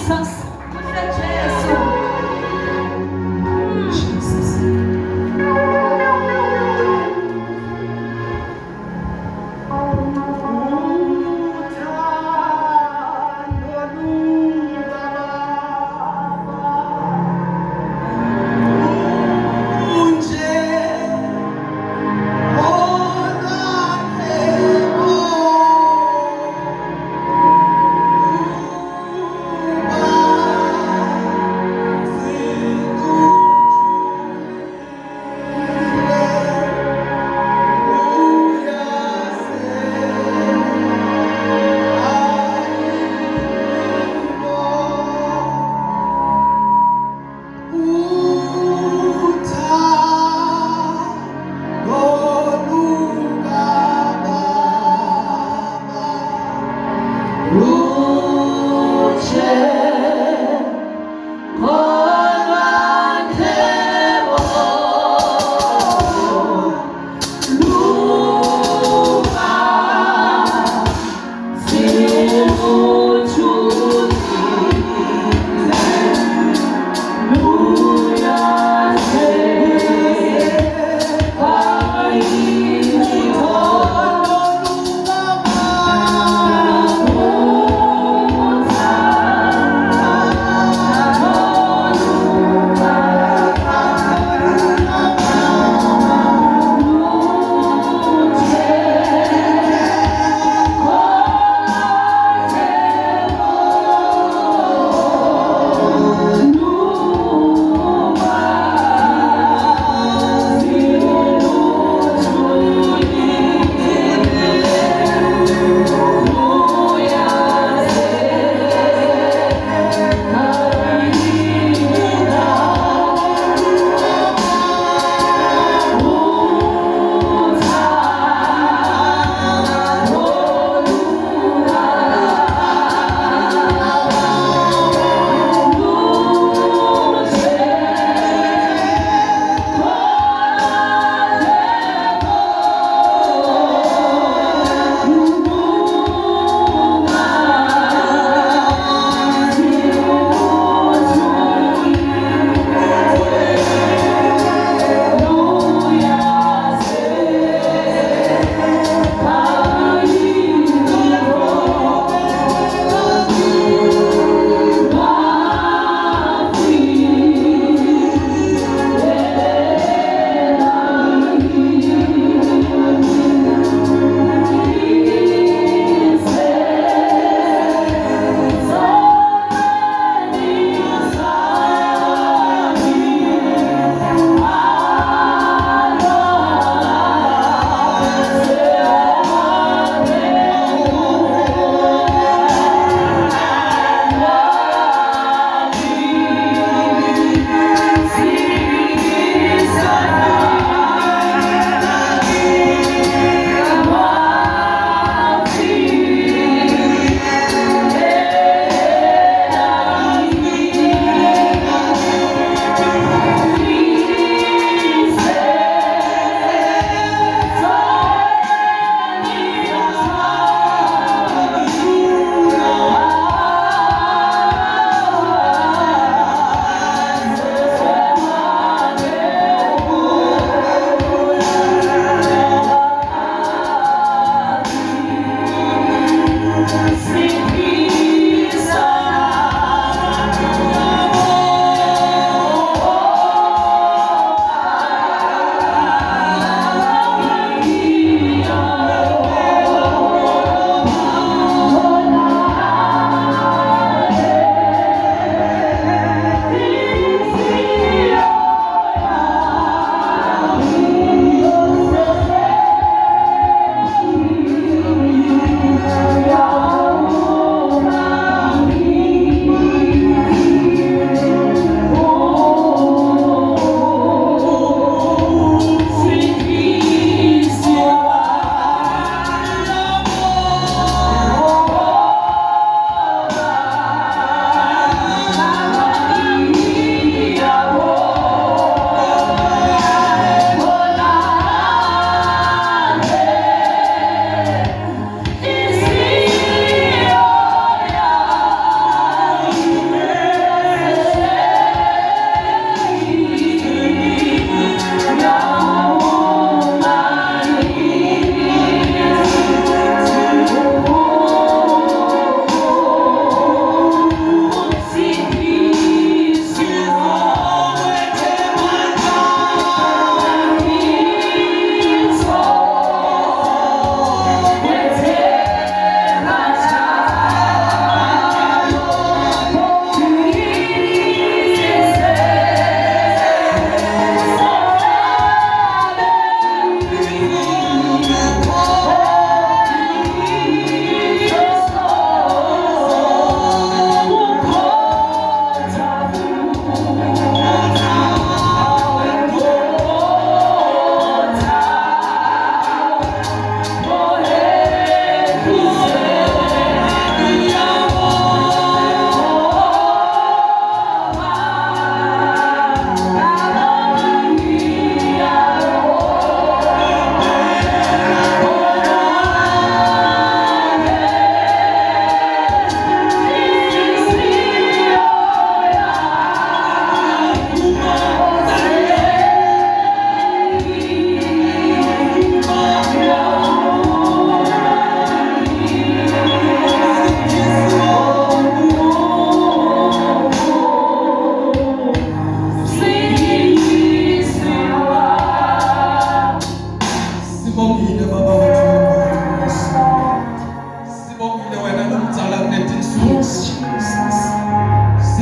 Jesus. Proszę Jezu. Jesus.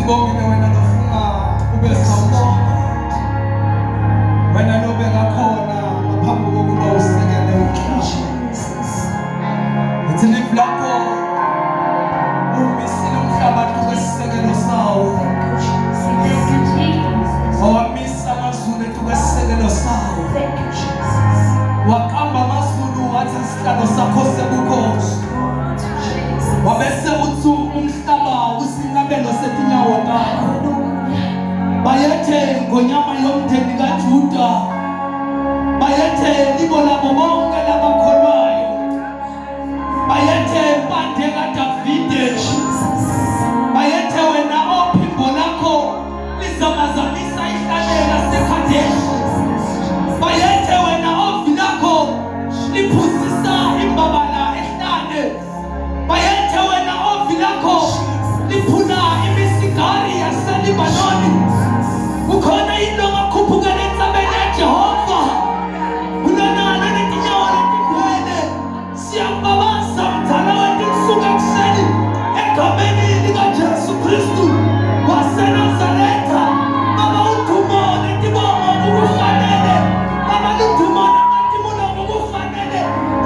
Sibongile wena lofunga ube sawubona. Wena lobeka khona ngaphambi kokuba usekele umhlaba. Ithi live lakho umisile umhlaba tukesekelo sawo. Owamisa amazulu tukesekelo sawo. Wakamba amazulu wathi isihlalo sakho sebukhosi. Wabese uthi umhlaba usinabelo setinyawo takho. Bayethe ngonyama yomndeni kaJuda. Bayethe libo labo bonke labakholwayo. Bayethe impande kaDavide. Bayethe wena ophimbo lakho lizamazamisa ihlalela seKhadeshi. Bayethe wena ovi lakho liphusisa imbabala ehlane. Bayethe wena ovi lakho liphuna imisigari yaseLibanoni. Ukhona into ngakhuphuka lentsabeni yaJehova. Unonana netinyawo letigcwele. Siyambabasa mdala wethu kusuka ekuseni egameni likaJesu Kristu waseNazaretha. Baba udumo netibongo kukufanele. Baba ludumo namatimulo kukufanele.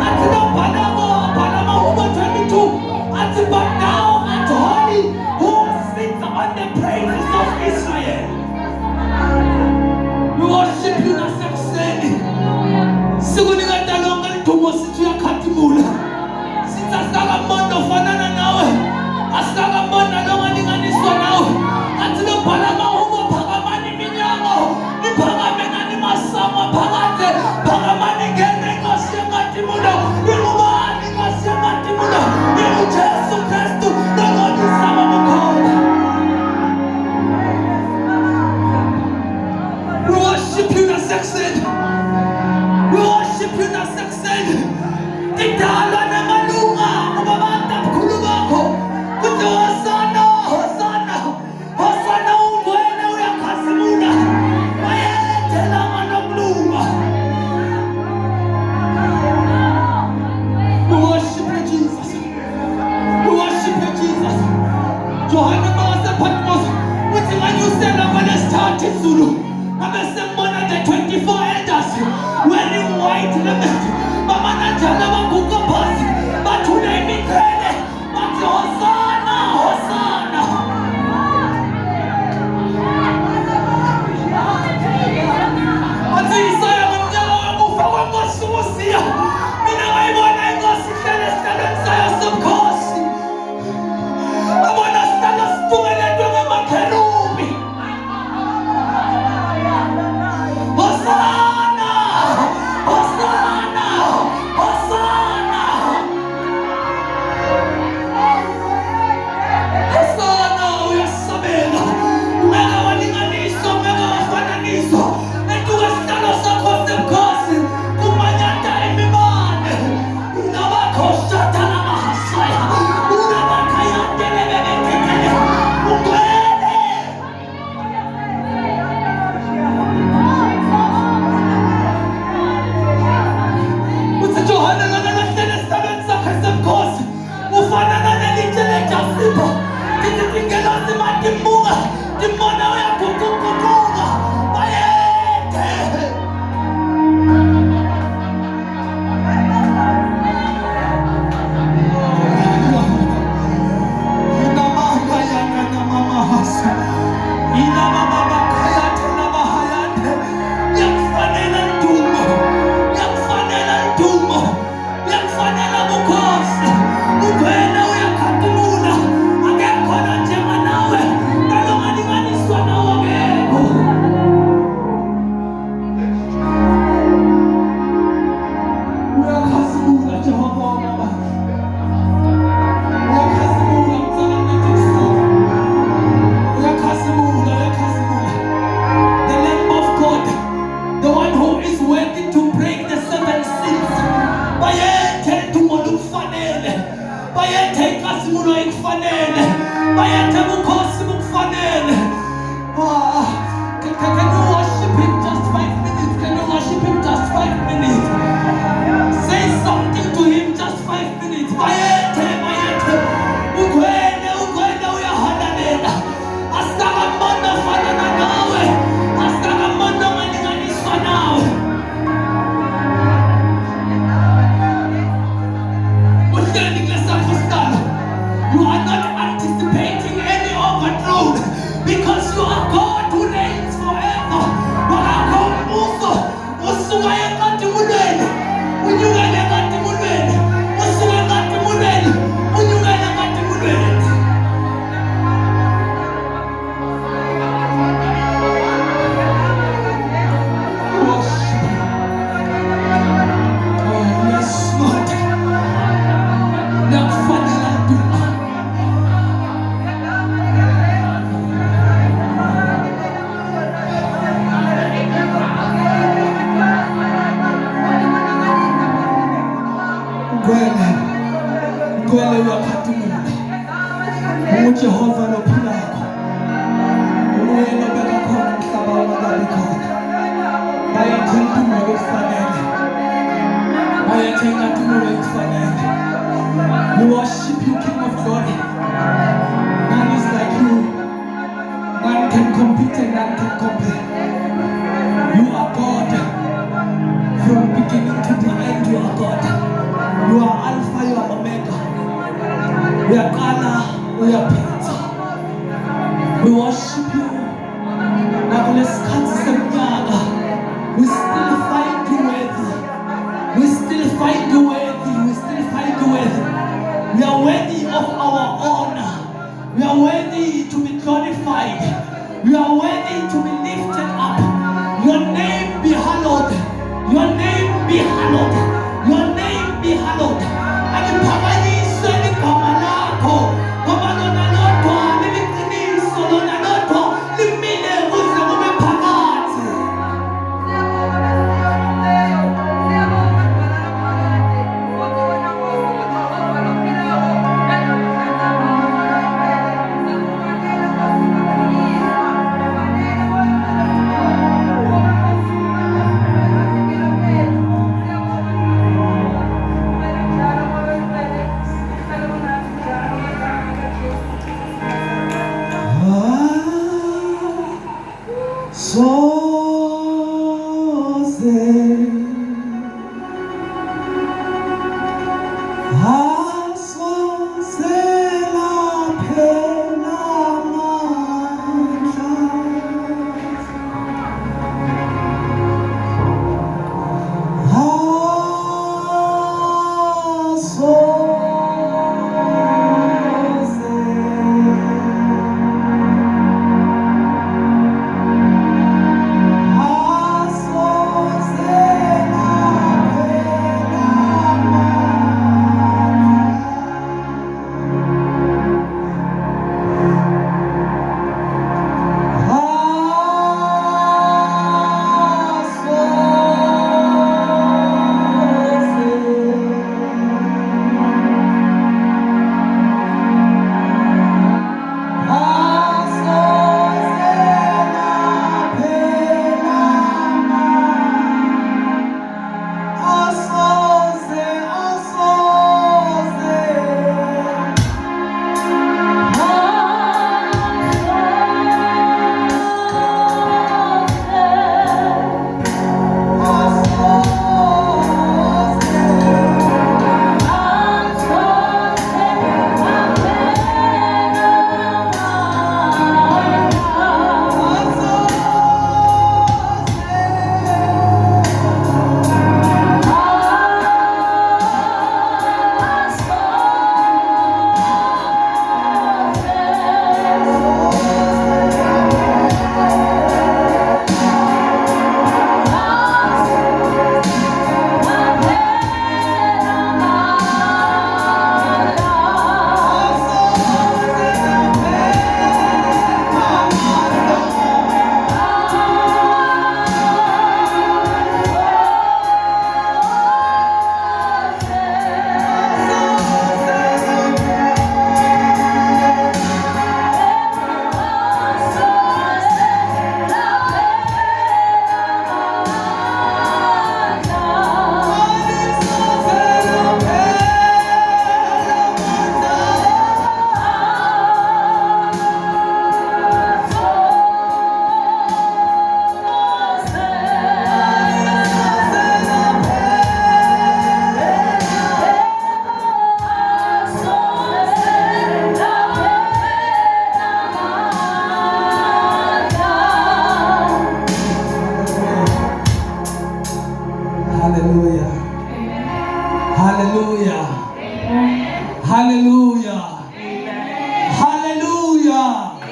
Athi nobhalamo abhalama Ubo 22. Athi but now at holy who sits on the praises of Israel. We worship you nasekuseni. Sikunika lonke lidumo sithi uyakhathimula. Sithi asikamondo ofanana nawe. Asikamondo longalinganiswa nawe. Athi lobhala amahubo phakamani iminyango. Niphakame ngani masango phakade. Phakamani ngene inkosi yenkathimula. Ingubani inkosi yenkathimula? InguJesu Kristu nongodisaba bukhona. We worship you nasekuseni. We worship you nasekuseni. Tidalwa namalunga kubabantu abukhulu bakho. Kuthi Hosana, Hosana, Hosana ungwena uyakhazimula. Bayethe lama nokulunga. We worship you Jesus. We worship you Jesus. Johana Mase Patmos. Uthi nganyusela kwelesithathu izulu. Ngabe sengibona the 24 elders wearing white raiment. Bamananjana baguqa phansi bathule imiqhele bathi Hosana, Hosana. Athi Isaya ngomnyaka wokufa kwenkosi usiya. Mina ngayibona inkosi ihlele esihlalweni sayo sobukhosi. Babona sihlalo sifungelethwe ngamakherubi. Hosana! Hosana! Hosana! because you are God who reigns forever. Wakakhombuso usuka enkathimulweni unyukele enkathimulweni usuka enkathimulweni unyukele enkathimulweni. Oh yes Lord, nakufanele dumo. Ngwele uyakhathimula uJehova lophilako uyena obeka khona umhlaba ungabi khona. Bayathenga intulo efanele, bayathenga intulo efanele. We worship you, King of Glory. None is like you. None can compete and none can compare. You are God. From beginning to the end, you are God. You are Alpha, you are Omega. We are Allah, we are Pizza. We worship you. Nakulesikhathi semnyaka, we still find you worthy. We still find you worthy. We still find you worthy. We are worthy of our honor. We are worthy to be glorified. We are worthy to be lifted up. Your name be hallowed. Your name be hallowed. Your name be hallowed. Aliphakanyiswe igama lakho ngoba lona lodwa liliqiniso, lona lodwa limile kuze kube phakade.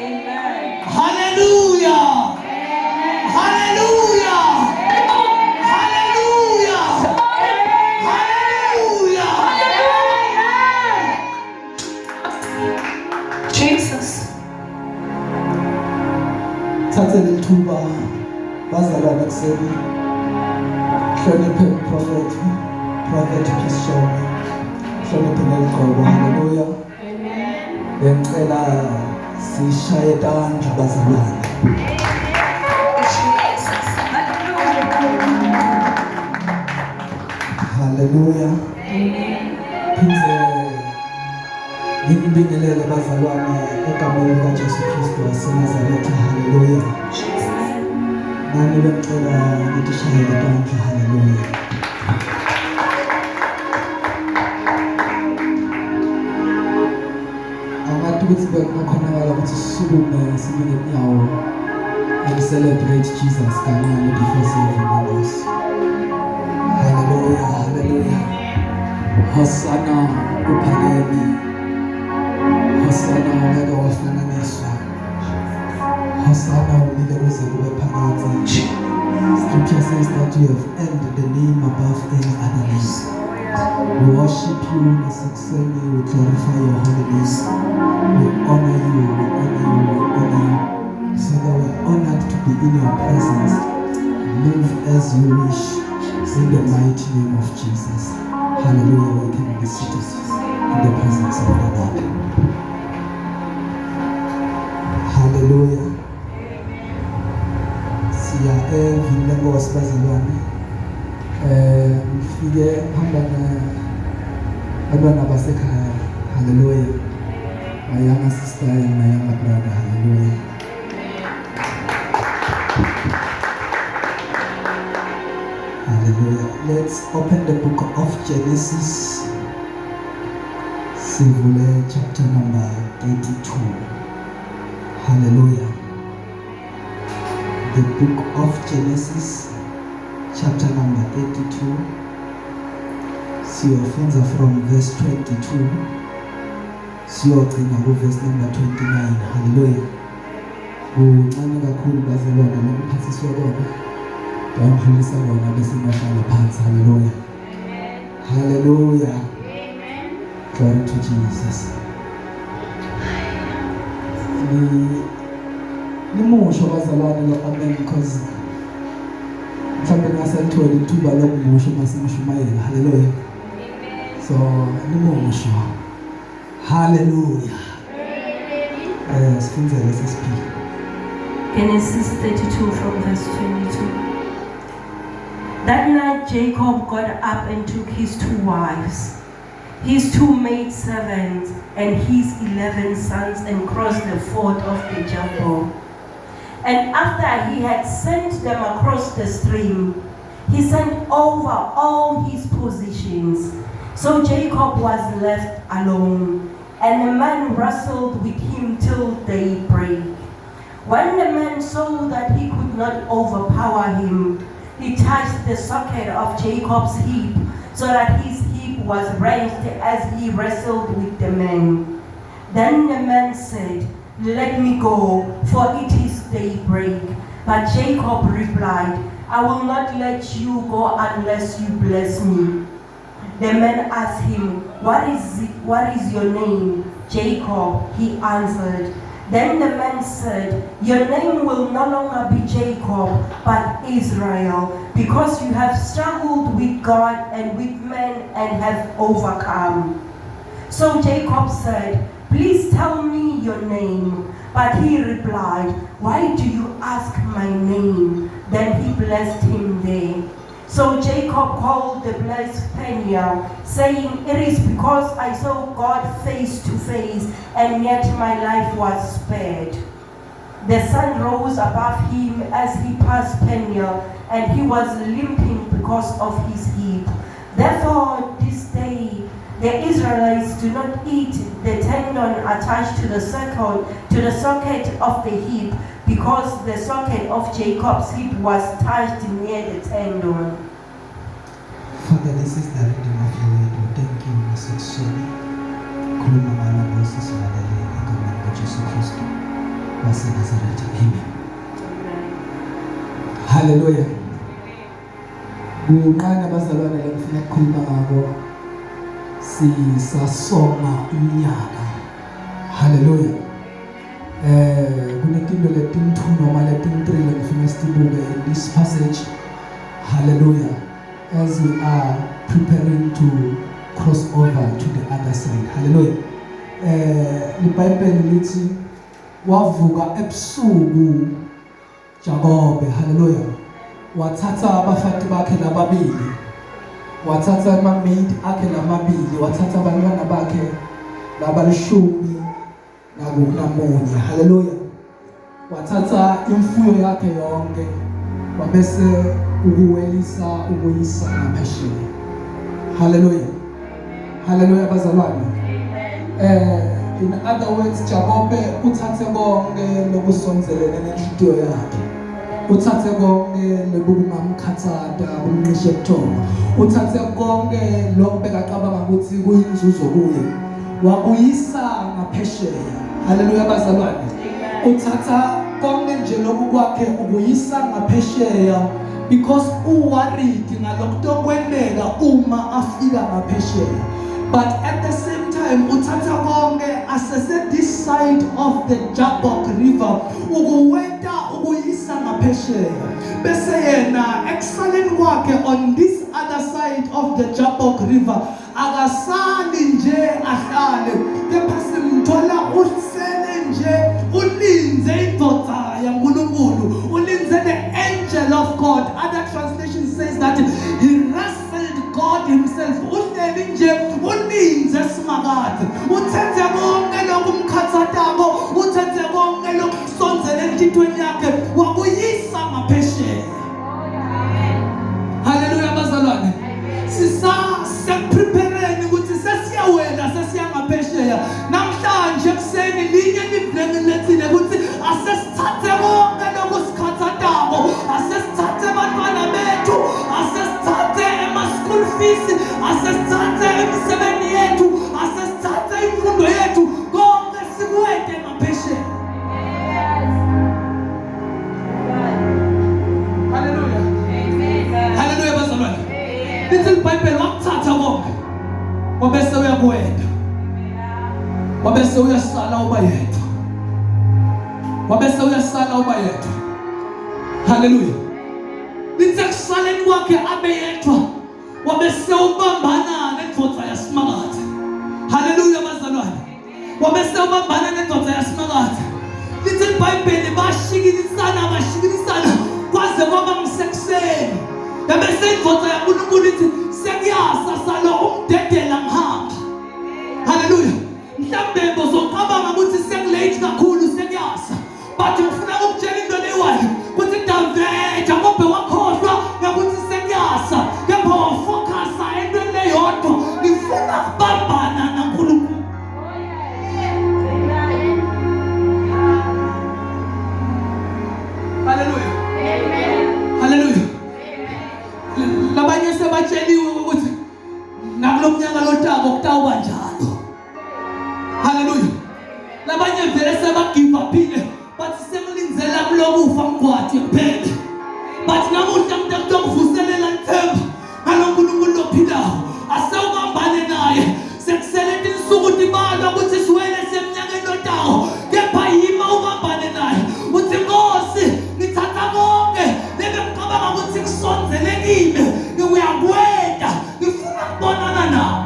Amen. Hallelujah. Hallelujah. Hallelujah. Hallelujah. Jesus. Thathe lithuba bazalwane kuseni. Hloniphe prophet Peace Show. Hloniphe neliqobo. Hallelujah. Amen. Bengicela sishaye tandla bazalwane. Jesus. Hallelujah. Amen. Phindze ngibingelele bazalwane egameni likaJesu Kristu waseNazaretha. Hallelujah. Nani bengicela ukuthi shaye tandla. Hallelujah. Angathi ukuthi bekukhonakala ukuthi sisukume sibeke inyawo and celebrate Jesus kancane before siyevuna Nkosi. Hallelujah. Hallelujah. Hosana uphakeme. Hosana ngeke wafananiswa. Hosana umile kuze kube phakathi. Scripture says that you have earned the name above any other name. We worship you, we succeed you, we glorify your holy name. We honor you, we honor you, we honor you. So that we're honored to be in your presence. Move as you wish in the mighty name of Jesus. Hallelujah. We can be seated in the presence of the Lord. Hallelujah. Siya evile Nkosi bazalwane. Mfike phambana abantwana basekhaya. Hallelujah. My younger sister and my younger brother. Hallelujah. Hallelujah. Let's open the book of Genesis. Sivule chapter number 32. Hallelujah. The book of Genesis, chapter number 32. Siyofunda from verse 22. Siyogcina verse number 29. Hallelujah. Uncane kakhulu bazalwane lokuphathiswa kona. Bayamdlulisa kona bese bahlala phansi. Hallelujah. Hallelujah. Amen. Glory to Jesus. Nimusho bazalwane lo amen because mhlawumbe ngasalithola ithuba lokumusho masimushumayela. Hallelujah. So nimusho. Hallelujah. Sifundzele sesiphila. Genesis 32 from verse 22. That night Jacob got up and took his 2 wives, his 2 maidservants, and his 11 sons, and crossed the ford of the Jabbok. And after he had sent them across the stream, he sent over all his possessions. So Jacob was left alone, and the man wrestled with him till daybreak. When the man saw that he could not overpower him, he touched the socket of Jacob's hip, so that his hip was wrenched as he wrestled with the man. Then the man said, "Let me go, for it is daybreak." But Jacob replied, "I will not let you go unless you bless me." The man asked him, What is your name?" "Jacob," he answered. Then the man said, "Your name will no longer be Jacob, but Israel, because you have struggled with God and with men and have overcome." So Jacob said, "Please tell me your name." But he replied, "Why do you ask my name?" Then he blessed him there. So Jacob called the place Peniel, saying, "It is because I saw God face to face, and yet my life was spared." The sun rose above him as he passed Peniel, and he was limping because of his hip. Therefore, this day, the Israelites do not eat the tendon attached to the socket of the hip, because the socket of Jacob's hip was touched near the tendon. Father, this is the reading of your word. We thank you, Mrs. Soni. Khuluma ngalo Moses Madaleni egameni likaJesu Kristu. waseNazaretha. Amen. Hallelujah. Kuqala abazalwane ngifuna ukukhuluma ngabo sisasoma iminyaka. Hallelujah. Kunetinto letintu noma letintrile ngifuna sibuke in this passage. Hallelujah. As we are preparing to cross over to the other side. Hallelujah. iBhayibheli lithi wavuka ebusuku Jakobe. Hallelujah. Wathatha abafati bakhe lababili, wathatha amamaid akhe lamabili, wathatha abantwana bakhe labalishumi namunye. Hallelujah. Wathatha imfuyo yakhe yonke wabese ukuwelisa ukuyisa ngaphesheya. Hallelujah. Hallelujah bazalwane. In other words, Jakobe uthathe konke lokusonzelene nenhliziyo yakhe. Uthathe konke lokungamkhathada umncishe ebuthongo. Uthathe konke lokubeka cabanga ukuthi kuyinzuzo kuye. Wakuyisa ngaphesheya. Hallelujah bazalwane. Uthatha konke nje lokukwakhe ukuyisa ngaphesheya because uworried ngalokutokwendeka uma afika ngaphesheya. But at the same time, uthatha konke asese this side of the Jabbok River, ukuwenta ukuyisa ngaphesheya. Bese yena excelling kwakhe on this other side of the Jabbok River, akasali nje ahlale, kepha simthola usele nje ulinze indoda yaNkulunkulu, ulinze the angel of God. Other translation says that he wrestled God himself. Uhleli nje ulinze simakade. Uthethe konke lokumkhathatako, uthethe konke lokusonzela entithweni yakhe, wakuyisa ngaphesheya. Hallelujah bazalwane. Siprepareni ukuthi sesiyawela sesiyangaphesheya. Namhlanje kuseni linye livenge lethile ukuthi asesithathe konke lokusikhathatako, asesithathe abantwana bethu, asesithathe ama-school fees, asesithathe imisebenzi yethu, asesithathe imfundo yethu, konke sikwete ngaphesheya. Hallelujah. Hallelujah bazalwane. Lithi iBhayibheli wakuthatha konke wabese uyakwenda, wabese uyasala uba yedwa, wabese uyasala uba yedwa. Hallelujah. Lithi ekusaleni kwakhe abe yedwa wabese ubambana nendoda yasimakade. Hallelujah bazalwane. Wabese ubambana nendoda yasimakade. Lithi iBhayibheli bashikilisana kwaze kwaba ngisekuseni. Yabese indoda yaNkulunkulu ithi sekuyasa salo umdedela ngihamba. Hallelujah. Mhlambe bozocabanga ukuthi sekulate kakhulu sekuyasa. But ngifuna ukutshela into leyiwayo ukuthi Jakobe wakhohlwa ngakuthi sekuyasa. Kepha wafocusa entweni leyodwa. Ngifuna ukubambana naNkulunkulu. Hallelujah. Amen. Hallelujah. Labanye sebatsheliwe ukuthi nakulomnyaka lotako kutawuba njalo. Hallelujah. Labanye vele sebagive upile bathi sengilinzela kulokufa mgwadi kuphela. But namuhla umuntu akuvuselela ithemba ngaloNkulunkulu lophilayo. Asewubambane naye. Sekusele insuku tibalwa ukuthi siwele semnyakeni lotako. Kepha yima ubambane naye. Uthi Nkosi ngithatha konke lebengicabanga ukuthi kusonzele kimi. Ngiyakwenda. Ngifuna ukubonana nawe.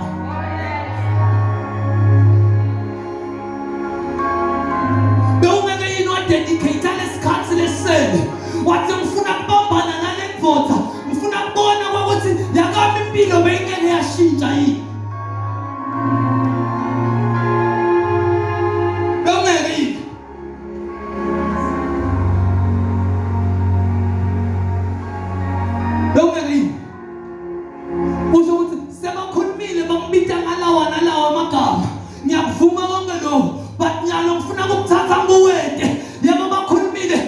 Bewungeke yini wadedicate lesikhathi lesele. Wathi ngifuna ukubambana nale ndoda. Ngifuna ukubona ukuthi yakami impilo beyingeke yashintsha yini. Bewungeke yini. Bewungeke yini. Usho ukuthi sebakhulumile bangibita ngalawa amagama. Ngiyakuvuma konke lokho. But nyalo ngifuna ukuthatha nguwede. Yabo bakhulumile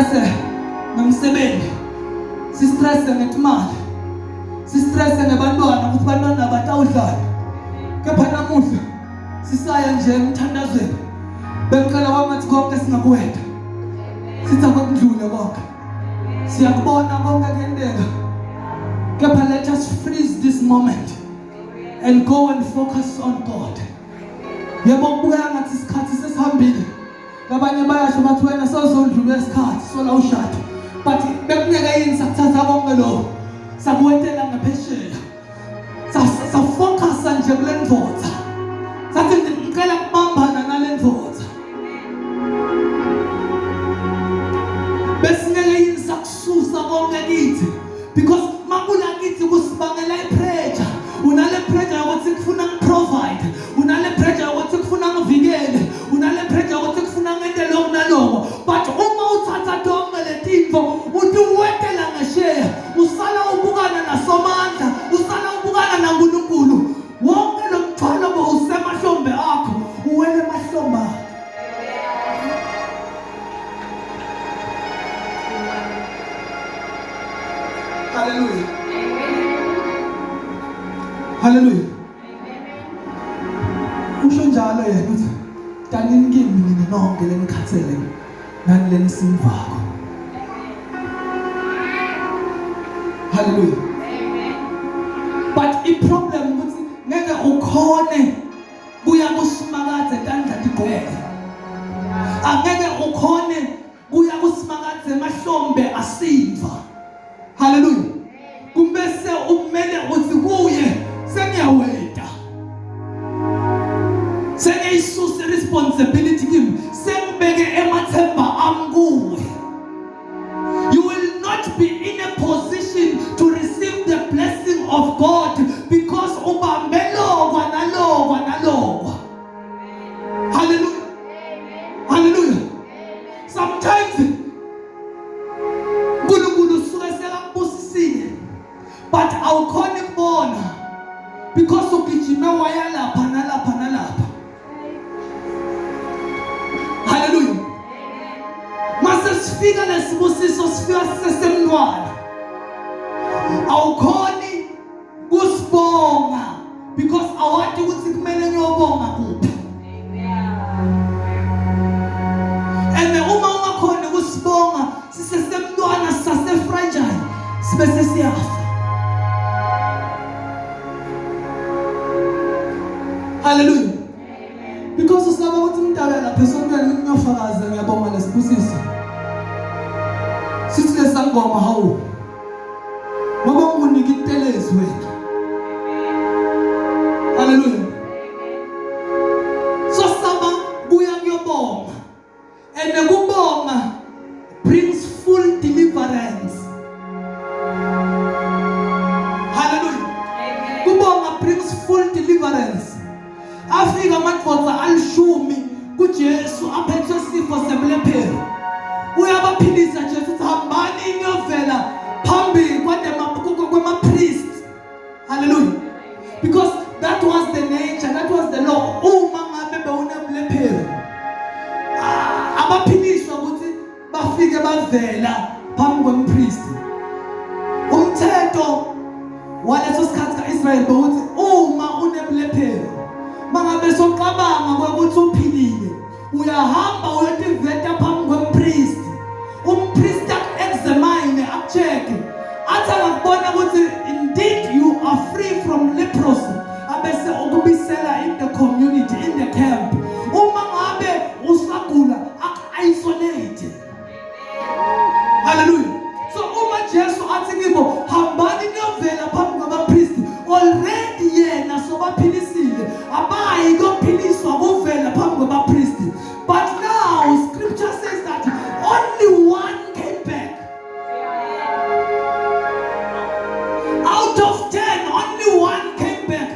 Sistresse nomsebenzi, sistresse ngetimali, sistresse ngebantwana ukuthi bantwana batawudlala. Kepha namuhla sisaya nje emthandazweni bemcela wangathi konke singakwenda. Sithi akudlule konke. Siyakubona konke kuyendeka. Kepha let us freeze this moment and go and focus on God. Yebo kubuka ngathi isikhathi sesihambile. Labanye bayasho bathi wena sawuzondlula isikhathi sola ushado. But bekuneka yini sakuthatha konke lokho? Sakuwetela ngaphesheya. Sa-focus nje kule ndvodza. Sathi ngicela kubambana nale ndvodza. Besineke yini sakususa konke kithi. Because makula kithi kusibangela ipressure. Unale pressure yokuthi kufuna ngiprovide. Unale pressure yokuthi kufuna ngivikele. Unale pressure yokuthi kufuna ngente lokho nalokho. But uma uthatha tonke letinto uthi uwetela ngesheya, usala ubukana naSomandla, usala ubukana naNkulunkulu. Wonke lo mthwalo usemahlombe akho, uwele emahlombe akho. Hallelujah. Hallelujah. Usho njalo yena uthi tanini kimi nina nonke lenikhathele nani lenisimvako. Hallelujah. But the problem ukuthi ngeke ukhone buya kusimakadze tandla tigcwele. Angeke ukhone buya kusimakadze emahlombe asimva. Hallelujah. Kumbese umele uthi kuye sengiyaweda. Sengiyisuse responsibility kimi. Sengibeke emathemba ami kuwe. You will not be in a position to receive the blessing of God because ubambe lokwa nalokwa nalokwa. Hallelujah. Hallelujah. Sometimes but awukhona ukubona because ugijime waya lapha nalapha nalapha. Hallelujah. Mase sifika lesibusiso sifika sesemntwana. Awukhoni kusibonga because awathi ukuthi kumele ngiyobonga kuphi. And uma ungakhona kusibonga sisesemntwana sase fragile sibese siyafa. Hallelujah. Because usaba ukuthi umntwana lapha esontweni ngiyofakaza ngiyabonga lesibusiso. Sithi lesangoma hawu. Ngoba unginika intelezi wena. Hallelujah. So saba buya ngiyobonga. And ukubonga brings full deliverance. Hallelujah. Kubonga brings full deliverance. Afika amadvodza alishumi kuJesu aphethwe isifo sebulephero. Uyabaphilisa Jesu uthi hambani niyovela phambili kwema-priest. Hallelujah. Because that was the nature, that was the law. Uma ngabe bewunebulephero, abaphiliswa ukuthi bafike bavela phambi kwempriest. Umthetho waleso sikhathi ka-Israyeli bewuthi uma unebulephero mangabe soqabanga ukuthi uphilile uyahamba uyotiveta phambi kwempriest. Umpriest ak-examine ak-check athi angakubona ukuthi indeed you are free from leprosy abese ukubisela in the community, in the camp. Uma ngabe usagula ak-isolate. Hallelujah. So uma Jesu athi kibo hambani niyovela phambi kwabapriest, already yena sobaphilisile abayi kophiliswa kuvela phambi kwabapriest. But now scripture says that only one came back. Out of 10 only one came back.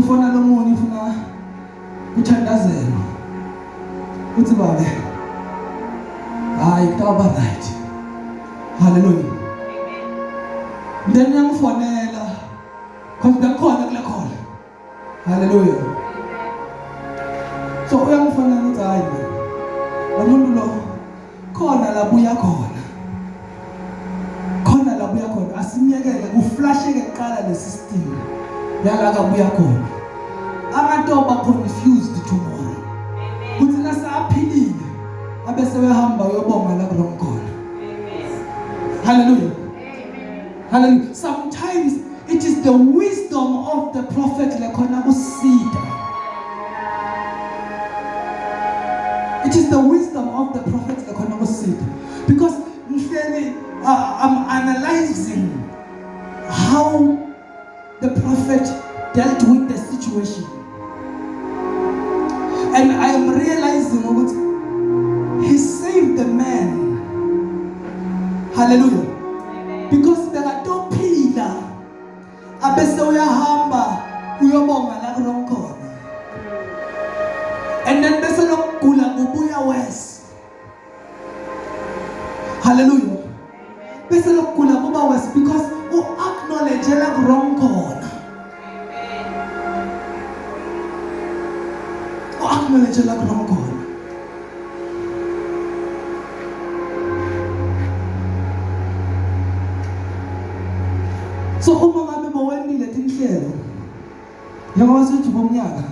Kufona lo munye ufuna kuthandazelo. Uthi babe. Hayi kuba right. Hallelujah. Then uyamfonela. Cause ngakhona kule khona. Hallelujah. So uyamfonela uthi hayi lo muntu lo khona la buya khona. Khona la buya khona. Asimyekele kuflasheke kuqala le system. Yala kabuya khona. Abantu ba confused tomorrow. Kuthi nasaphilile abese behamba uyobonga la kulomkhona. Hallelujah. Hallelujah. Sometimes it is the wisdom of the prophet lekhona kusida. It is the wisdom of the prophet lekhona kusida. Because I'm analyzing how the prophet dealt with the situation. And I am realizing what he saved the man. Hallelujah. Because there are two pillars. Abese uyahamba uyobonga la kulomkhona. And then bese lokugula kubuya west. Hallelujah. Bese lokugula kuba west because acknowledge la kulomkhona. Acknowledge la kulomkhona. So uma ngabe bawendile tinhlelo njengoba sithi bomnyaka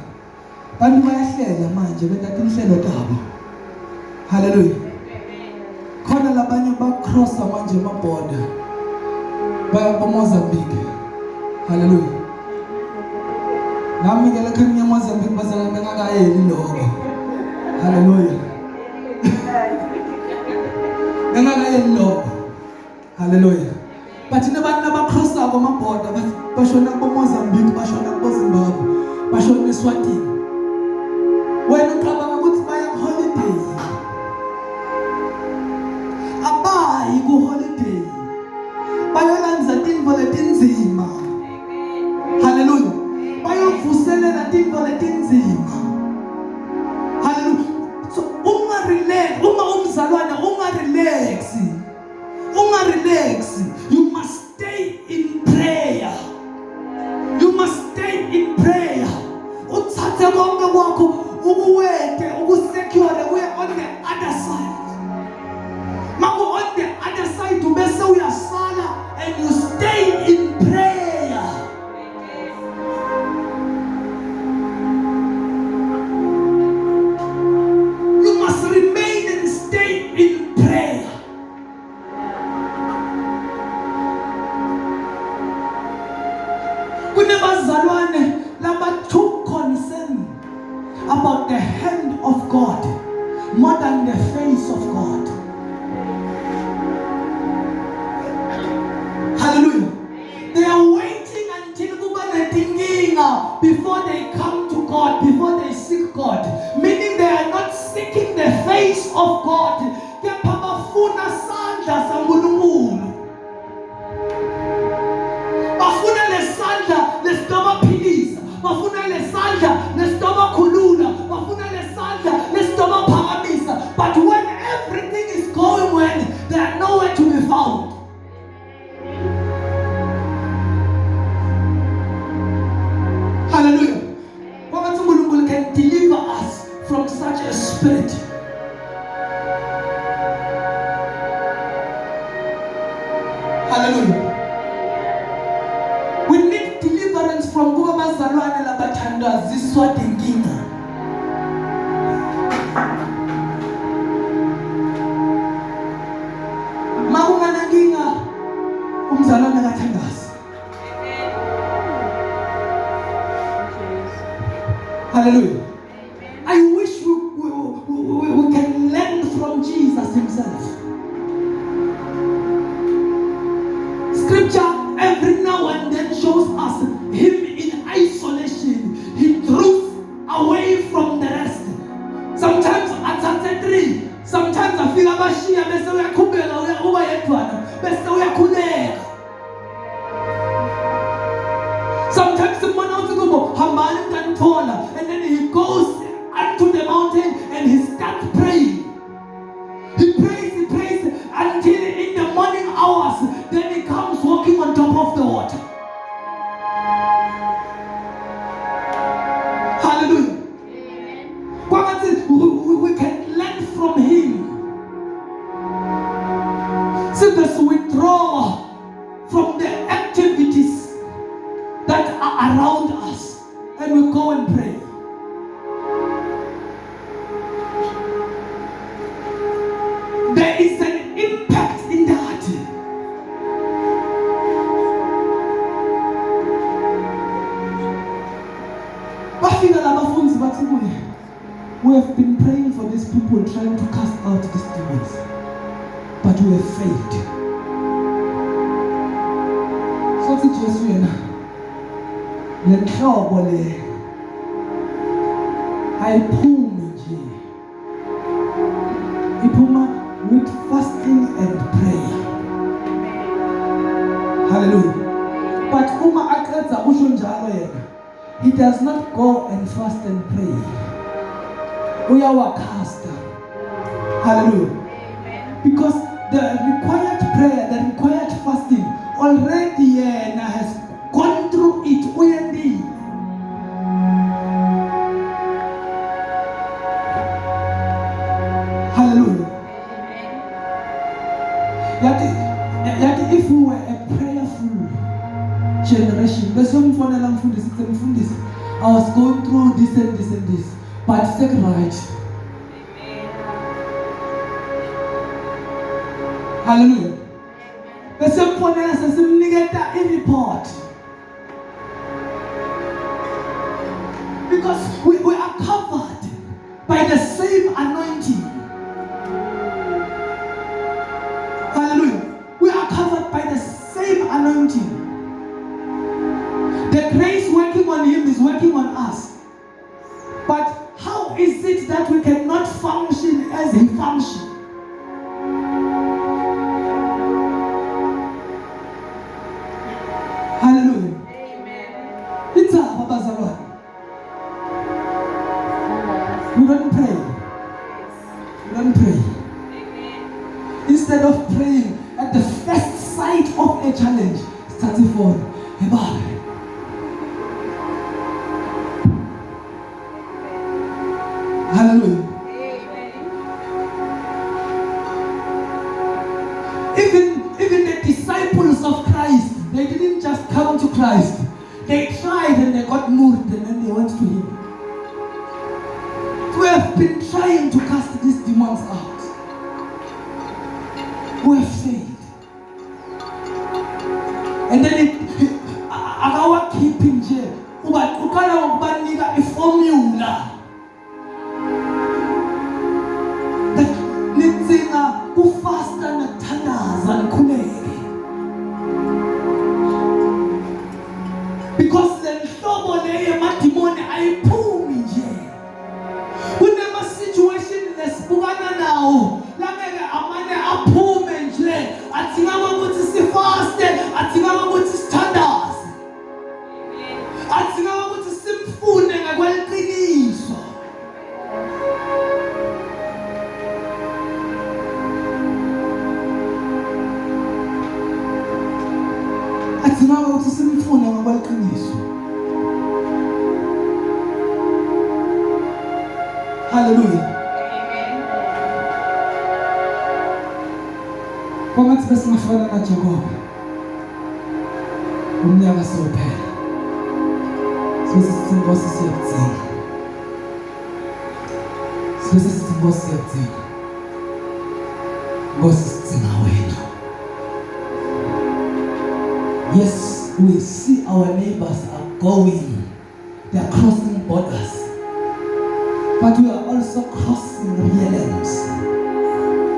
bantu bayahlela manje benza tinhlelo tabo. Hallelujah. Khona labanye ba cross manje amaborder baya Mozambique. Hallelujah. Nami ke lekhanya Mozambique bazala bengakayeli lokho. Hallelujah. Bengakayeli lokho. Hallelujah. But nabantu abakrossa kwamaborder bashona Mozambique, bashona Zimbabwe, bashona eSwatini. Wena uqabanga ukuthi baya holiday. Abayi ku holiday. Bayolanza tinto letinzima. Hallelujah. Bayovuselela tinto letinzima. Hallelujah. So relax, umzalwana relax. You must stay in prayer. You must stay in prayer. Uthathe konke kwakho ukuwete ukusecure we on the other side. Mako on the other side ubese uyasala and you stay in prayer. You must remain and stay in prayer. Kunebazalwane laba too concerned about the hand of God more than the face of God. Hallelujah. They are waiting until before they come to God, before they seek God, meaning they are not seeking the face of God. Bafuna sandla saNkulunkulu. Bafuna lesandla lesitobaphilisa. Bafuna lesandla lesitobakhulula. Bafuna lesandla lesitobaphakamisa. But when everything is going well, they are nowhere to be found. Hallelujah. God can deliver us from such a spirit. Hallelujah. We need deliverance from kubazalwane labathanda ziswa denkinga. Maungana nkinga umzalwane kathandazi. Hallelujah. I wish we can learn from Jesus himself. Scripture every now and then shows us him in isolation. He drew away from the rest. Sometimes at 33, sometimes I feel abashia bese uyakhubela uba yedwana bese uyakhuleka. Sometimes umbona uthi kubo hambani See this withdrawal from the activities that are around us, and we go and pray. There is an impact in that. We have been praying for these people, trying to cast out these demons, but we have failed. So it's just you now. Let trouble I pull with fasting and prayer. Hallelujah. But he does not go and fast and pray. We are our caster. Hallelujah. Because the required prayer, the required fasting, already has gone through it. Hallelujah. Yet if we were a prayerful generation, I was going through this and this and this. But second right. Hallelujah. The same for us as a report. Because we are covered by the same anointing. Hallelujah. We are covered by the same anointing. The grace working on him is working on us. But how is it that we cannot function as he functions? Hallelujah. Amen. It's a Babazalwa. We don't pray. We don't pray. Amen. Instead of praying at the first sight of a challenge, starting for a Hallelujah. Even the disciples of Christ, they didn't just come to Christ. They tried and they got moved and then they went to him. We have been trying to cast these demons out. We have failed. And then our keeping jail. A formula. Kufasta na tandaza nkhuleke. Because the hlobo leyo madimoni ayiphumi nje. Kunema situation lesibukana nawo lameke amane aphume nje athinga ukuthi sifaste athinga ukuthi sithandaze. Athinga ukuthi simfune ngakweliqiniso. Hallelujah. Kwathi besingafana naJacob. Umnyaka sophela. Sisithi Nkosi siyakudzinga. Sisithi Nkosi siyakudzinga. Nkosi sidzinga wena. Yes, we see our neighbors are going. They are crossing borders. But we are also crossing realms.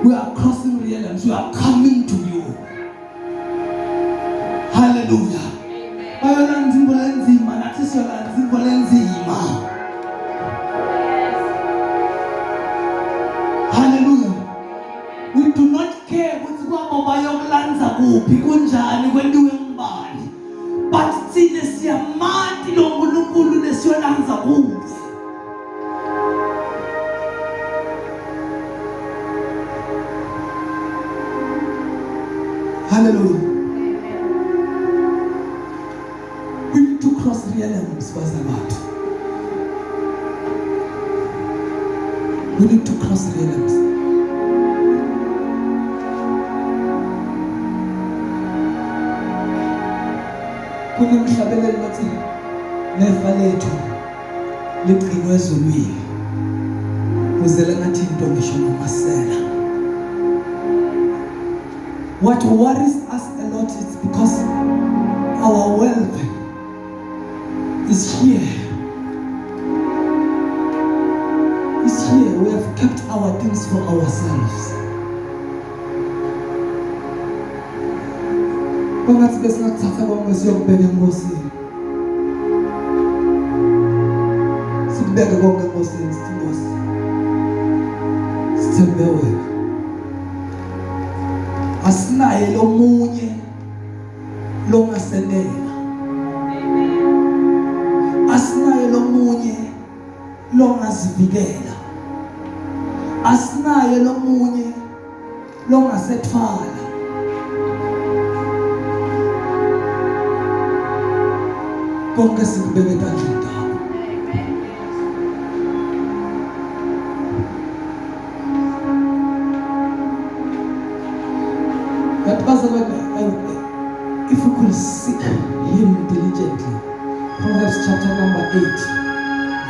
We are crossing realms. We are coming to you. Hallelujah. Hallelujah. We do not care but thina siyamati lo nkulunkulu lesiyolanza kuwe. Hallelujah. We need to cross realms, Bazalat. We need to cross realms. kunemhlabelelo bathi nefa lethu ligcinwe ezulwini kuzela ngathi into ngisho nomasela. What worries us a lot is because our wealth is here. It's here. We have kept our things for ourselves. Kungathi besingathatha konke siyokubeka enkosini. Sikubeke konke enkosini sithi Nkosi. Sithembe wena. Asinaye lomunye longasenela. Asinaye lomunye longazivikela. Asinaye lomunye longasethwala. Konke sikubeke endlini yakho. If we could seek him diligently, Proverbs chapter number 8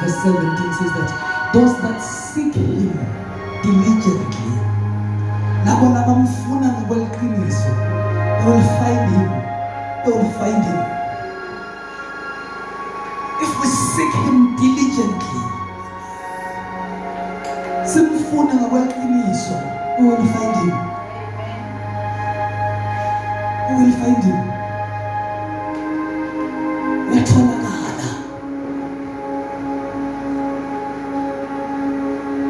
verse 17 says that those that seek him diligently, they will find him. They will find him. If we seek him diligently, we will find him. We will find him.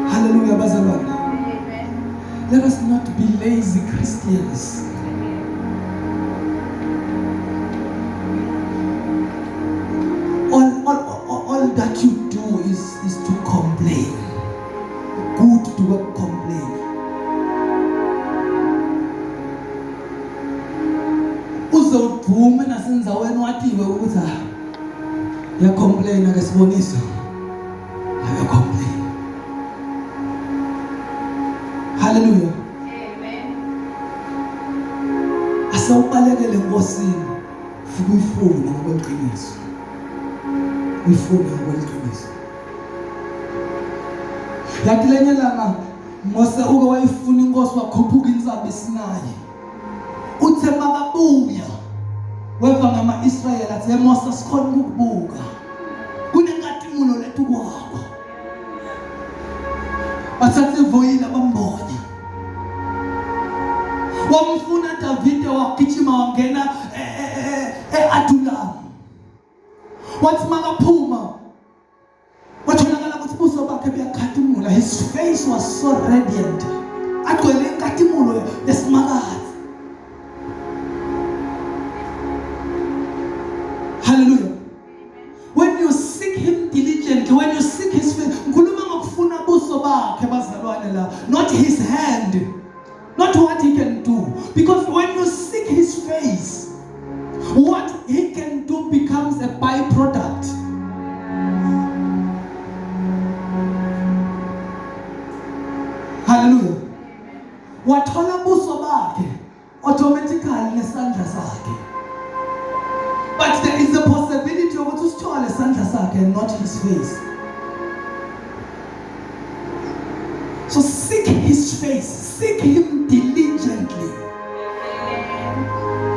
Hallelujah, bazalwane. Let us not be lazy Christians. All that you do is to complain. Good to complain. Uzoduma nasenza wena wathiwe ukuthi ya complain akasibonisa. Ya complain. Hallelujah. Amen. Asawubalekele enkosini futhi uyifuna ngokweqiniso. Uyifuna ngokweqiniso. Yathi lenye langa Mose uke wayifuna inkosi wakhuphuka intsaba eSinayi. Uthe makabuya weva ngama-Israyeli athi Mose sikhona ukubuka kunenkathumulo lethu kwakho. Bathathe ivoyile bambonye. Wamfuna Davide wagijima wangena eAdulam. Wathi makaphuma watholakala ukuthi ubuso bakhe buyakhathimula. His face was so radiant. Agcwele inkathumulo yesimakazi. Hallelujah. When you seek him diligently, when you seek his face, not his hand, not what he can do. Because when you seek his face, what he can do becomes a byproduct. Hallelujah. Wathola buso bakhe automatically nesandla sakhe. But there is a possibility of ukuthi usithole esandla sakhe and not his face. So seek his face, seek him diligently.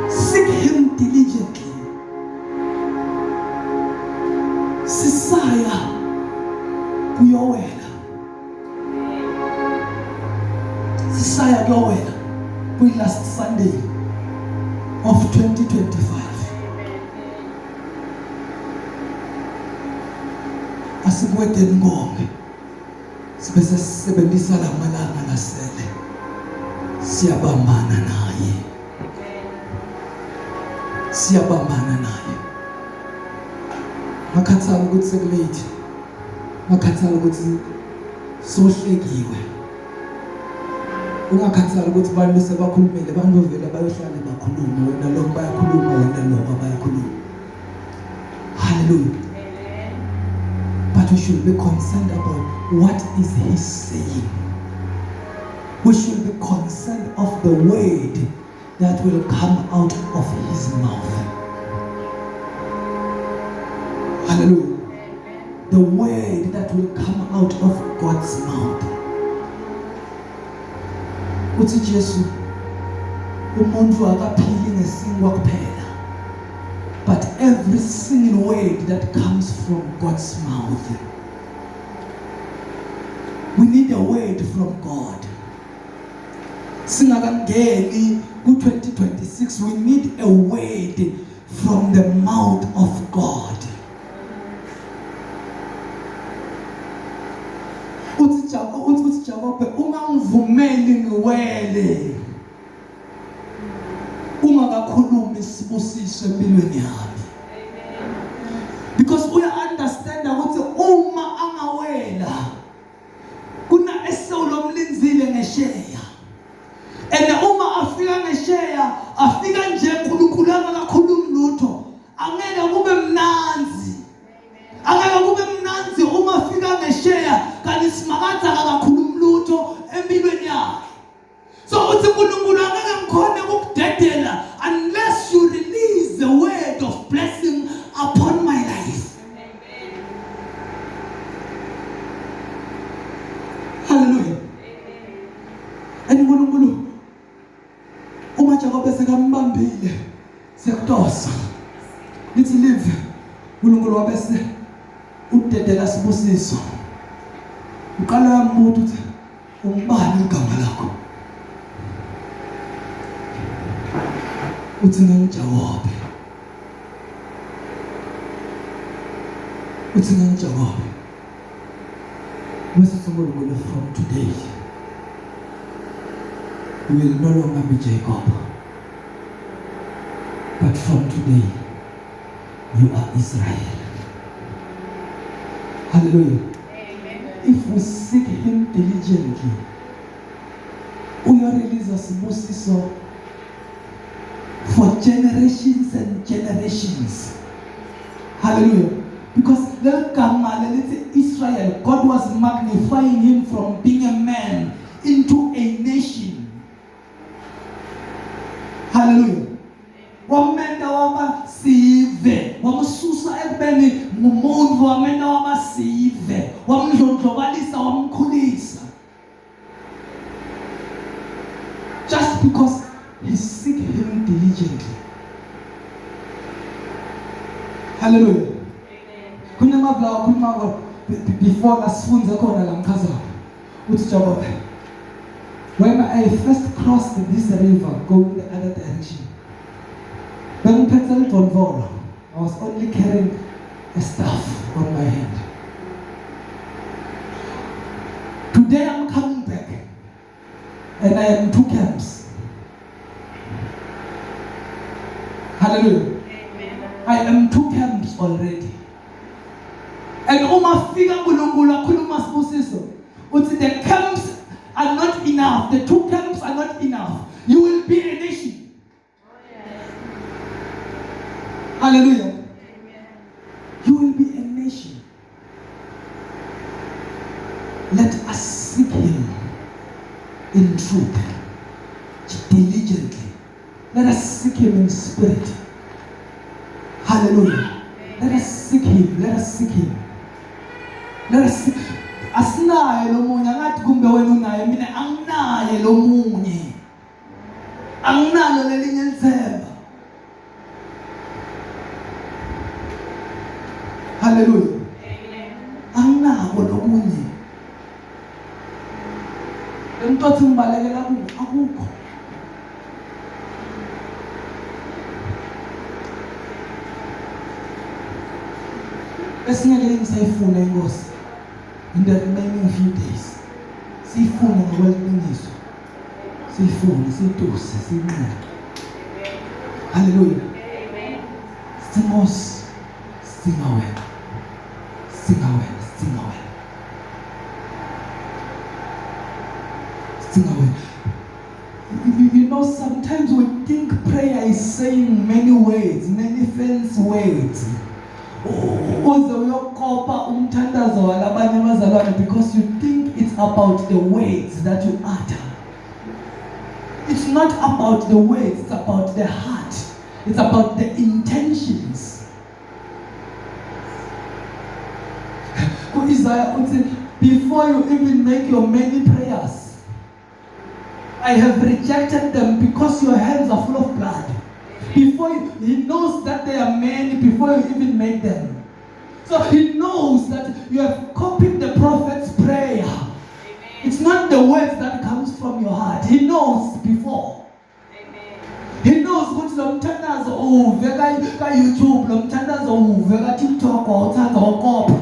Seek him diligently. Sisaya kuyowela. Sisaya kuyowela kuyi last Sunday of 2025. Asikweteni ngombe. Sibese sisebenzisa lamalanga lasele. Siyabambana naye. Siyabambana naye. Makhathana ukuthi sekulate. Makhathana ukuthi sohlekiwe. Ungakhathana ukuthi abantu sebakhulumile, abantu vele bayohlala bakhuluma, wena lo bayakhuluma, wena lo bayakhuluma. Hallelujah. But we should be concerned about what is he saying. We should be concerned of the word that will come out of his mouth. Hallelujah. The word that will come out of God's mouth. Uthi Jesu umuntu akaphili ngesingwa kuphela, but every single word that comes from God's mouth. We need a word from God. Singakangeni ku-2026, we need a word from the mouth of God. Uthi Jakobe, ungangivumeli ngiwele, ungakakhulumi isibusiso empilweni yami. Because we understand ukuthi uma angawela kuna esewulo mlinzile ngesheya, and uma afika ngesheya afika nje uNkulunkulu akakhulumi lutho, angeke kube mnanzi. Angeke kube mnanzi uma afika ngesheya kanti simakadza akakhulumi lutho empilweni yakhe. So uthi uNkulunkulu angeke ngikhone ukudedela unless you release the word of blessing upon my life. Hallelujah. And uNkulunkulu uma Jakobe sekambambile sekutosa lithi live, uNkulunkulu wabese udedela sibusiso. Uqala yambuza uthi ungibani igama lakho? Uthi ngiJakobe. Uthi ngiJakobe. Wese uNkulunkulu from today you will no longer be Jacob, but from today you are Israel. Hallelujah. Amen. If we seek him diligently, we will release a sibusiso for generations and generations. Hallelujah. Because Israel, God was magnifying him from being a man into a nation. Hallelujah. Wamenda wabasive, wamsusa ekubeni ngumuntu, wamenda wabasive, wamdlondlobalisa, wamkhulisa. Just because he seek him diligently. Hallelujah. Kunemabla kunemabla before lasifunza khona la mkhaza uthi Jakobe, when I first crossed this river going the other direction, I was only carrying a staff on my hand. Today I'm coming back and I am in 2 camps. Hallelujah. Amen. I am 2 camps already. And uma fika uNkulunkulu akhuluma sibusiso uthi the camps are not enough, the 2 camps are not enough, you will be a nation. Hallelujah. Amen. You will be a nation. Let us seek him in truth, diligently. Let us seek him in spirit. Hallelujah. Amen. Let us seek him. Let us seek him. Let us seek. Asinaye lo munye ngathi kumbe wena unaye, mina anginaye lo munye. Anginalo lelinye ithemba. Hallelujah. Amen. Anginako lo munye. Into ethi ngibalekela kuwo akukho. Esingeke ngisayifuna inkosi in the remaining few days. Siyifune ngokweqiniso. Siyifune, siyituse, siyinqe. Hallelujah. Amen. Singos singawe. Singawe, singawe. Singawe. You know, sometimes we think prayer is saying many words, many fancy words. Because you think it's about the words that you utter. It's not about the words, it's about the heart. It's about the intentions. Isaiah uthi, before you even make your many prayers, I have rejected them because your hands are full of blood. Before you, he knows that there are many before you even make them. So he knows that you have copied the prophet's prayer. Amen. It's not the words that comes from your heart. He knows before. Amen. He knows ukuthi lo mthandazo uve ka YouTube, lo mthandazo uve ka TikTok, uthanda ukopa.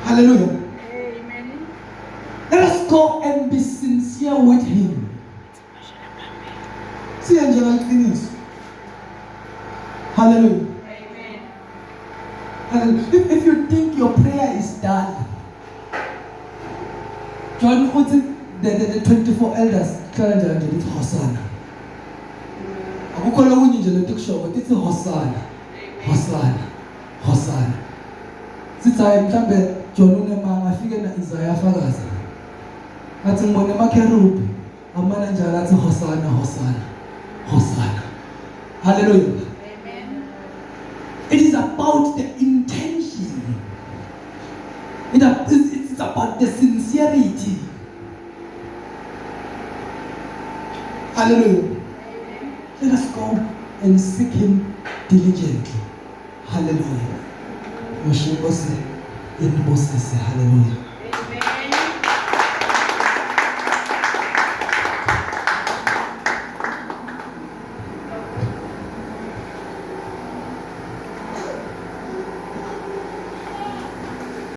Hallelujah. Amen. Let us go and be sincere with him. See Angela Clinis. Hallelujah. Amen. Hallelujah. If you think your prayer is done, John put the 24 elders, it's Hosanna. Akukho lokunye nje lokukusho ukuthi it's Hosanna. Hosanna. Hosanna. Sithi hayi mhlambe John unemanga afike na Isaiah afakaza. Athi ngibone amakherubhi amana njalo athi Hosanna, Hosanna. Hosanna. Hallelujah. Amen. It is about the intention. It's about the sincerity. Hallelujah. Amen. Let us go and seek him diligently. Hallelujah. Hallelujah.